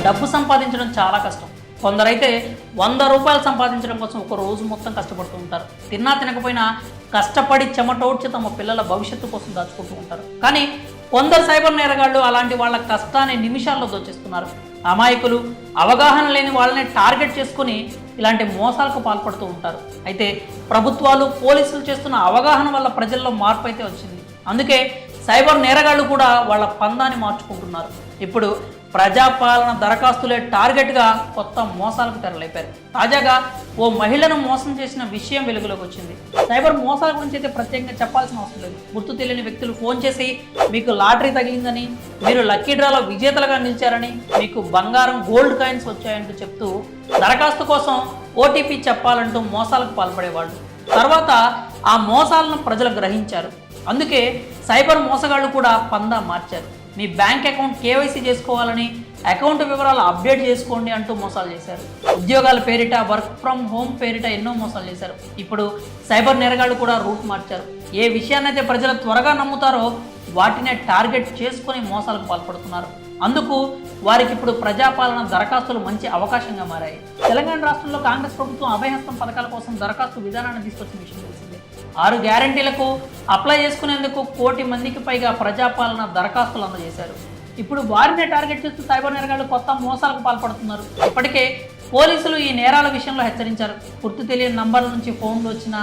డబ్బు సంపాదించడం చాలా కష్టం. కొందరైతే 100 రూపాయలు సంపాదించడం కోసం ఒక రోజు మొత్తం కష్టపడుతూ ఉంటారు. తిన్నా తినకపోయినా కష్టపడి చెమటోడ్చి తమ పిల్లల భవిష్యత్తు కోసం దాచుకుంటూ ఉంటారు. కానీ కొందరు సైబర్ నేరగాళ్లు అలాంటి వాళ్ళ కష్టాన్ని నిమిషాల్లో దోచేస్తున్నారు. అమాయకులు, అవగాహన లేని వాళ్ళని టార్గెట్ చేసుకుని ఇలాంటి మోసాలకు పాల్పడుతూ ఉంటారు. అయితే ప్రభుత్వాలు, పోలీసులు చేస్తున్న అవగాహన వల్ల ప్రజల్లో మార్పు అయితే వచ్చింది. అందుకే సైబర్ నేరగాళ్లు కూడా వాళ్ళ పందాన్ని మార్చుకుంటున్నారు. ఇప్పుడు ప్రజాపాలన దరఖాస్తులే టార్గెట్గా కొత్త మోసాలకు తెరలేపారు. తాజాగా ఓ మహిళను మోసం చేసిన విషయం వెలుగులోకి వచ్చింది. సైబర్ మోసాల గురించి అయితే ప్రత్యేకంగా చెప్పాల్సిన అవసరం లేదు. గుర్తు తెలియని వ్యక్తులు ఫోన్ చేసి మీకు లాటరీ తగిలిందని, మీరు లక్కీ డ్రాలో విజేతలుగా నిలిచారని, మీకు బంగారం, గోల్డ్ కాయిన్స్ వచ్చాయంటూ చెప్తూ దరఖాస్తు కోసం ఓటీపీ చెప్పాలంటూ మోసాలకు పాల్పడేవాళ్ళు. తర్వాత ఆ మోసాలను ప్రజలు గ్రహించారు. అందుకే సైబర్ మోసగాళ్లు కూడా పందా మార్చారు. మీ బ్యాంక్ అకౌంట్ కేవైసీ చేసుకోవాలని, అకౌంట్ వివరాలు అప్డేట్ చేసుకోండి అంటూ మోసాలు చేశారు. ఉద్యోగాల పేరిట, వర్క్ ఫ్రమ్ హోమ్ పేరిట ఎన్నో మోసాలు చేశారు. ఇప్పుడు సైబర్ నేరగాళ్లు కూడా రూట్ మార్చారు. ఏ విషయాన్నైతే ప్రజలు త్వరగా నమ్ముతారో వాటినే టార్గెట్ చేసుకొని మోసాలకు పాల్పడుతున్నారు. అందుకు వారికి ఇప్పుడు ప్రజాపాలన దరఖాస్తులు మంచి అవకాశంగా మారాయి. తెలంగాణ రాష్ట్రంలో కాంగ్రెస్ ప్రభుత్వం అభయహస్తం పథకాల కోసం దరఖాస్తు విధానాన్ని తీసుకొచ్చిన విషయం తెలిసిందే. 6 గ్యారంటీలకు అప్లై చేసుకునేందుకు 1 కోటి మందికి పైగా ప్రజాపాలన దరఖాస్తులు అందజేశారు. ఇప్పుడు వారినే టార్గెట్ చేస్తూ సైబర్ నేరగాళ్లు కొత్త మోసాలకు పాల్పడుతున్నారు. ఇప్పటికే పోలీసులు ఈ నేరాల విషయంలో హెచ్చరించారు. గుర్తు తెలియని నంబర్ల నుంచి ఫోన్లు వచ్చినా,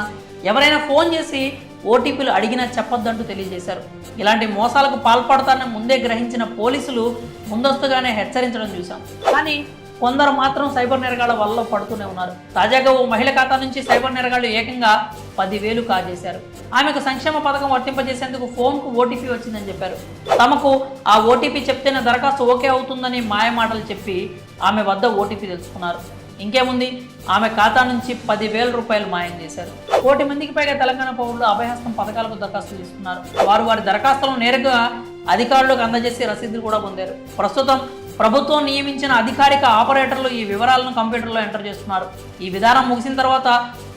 ఎవరైనా ఫోన్ చేసి ఓటీపీలు అడిగినా చెప్పొద్దంటూ తెలియజేశారు. ఇలాంటి మోసాలకు పాల్పడతారని ముందే గ్రహించిన పోలీసులు ముందస్తుగానే హెచ్చరించడం చూశాం. కానీ కొందరు మాత్రం సైబర్ నేరగాళ్ల వల్ల పడుతూనే ఉన్నారు. తాజాగా ఓ మహిళ ఖాతా నుంచి సైబర్ నేరగాళ్లు ఏకంగా 10,000 కాజేశారు. ఆమెకు సంక్షేమ పథకం వర్తింపజేసేందుకు ఫోన్కు ఓటీపీ వచ్చిందని చెప్పారు. తమకు ఆ ఓటీపీ చెప్తేనే దరఖాస్తు ఓకే అవుతుందని మాయమాటలు చెప్పి ఆమె వద్ద ఓటీపీ తెలుసుకున్నారు. ఇంకేముంది, ఆమె ఖాతా నుంచి 10,000 రూపాయలు మాయం చేశారు. 1 కోటి మందికి పైగా తెలంగాణ పౌరులు అభయహస్తం పథకాలకు దరఖాస్తులు తీసుకున్నారు. వారు వారి దరఖాస్తులను నేరుగా అధికారులకు అందజేసి రసీదులు కూడా పొందారు. ప్రస్తుతం ప్రభుత్వం నియమించిన అధికారిక ఆపరేటర్లు ఈ వివరాలను కంప్యూటర్లో ఎంటర్ చేస్తున్నారు. ఈ విధానం ముగిసిన తర్వాత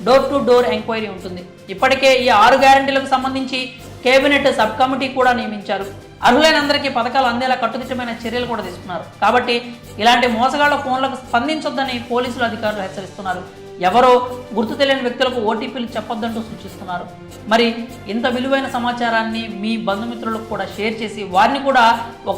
డోర్ టు డోర్ ఎంక్వైరీ ఉంటుంది. ఇప్పటికే ఈ 6 గ్యారంటీలకు సంబంధించి కేబినెట్ సబ్ కమిటీ కూడా నియమించారు. అర్హులైన అందరికీ పథకాలు అందేలా కట్టుదిట్టమైన చర్యలు కూడా తీసుకున్నారు. కాబట్టి ఇలాంటి మోసగాళ్ల ఫోన్లకు స్పందించొద్దని పోలీసులు అధికారులు హెచ్చరిస్తున్నారు. ఎవరో గుర్తు తెలియని వ్యక్తులకు ఓటీపీలు చెప్పొద్దంటూ సూచిస్తున్నారు. మరి ఇంత విలువైన సమాచారాన్ని మీ బంధుమిత్రులకు కూడా షేర్ చేసి వారిని కూడా ఒక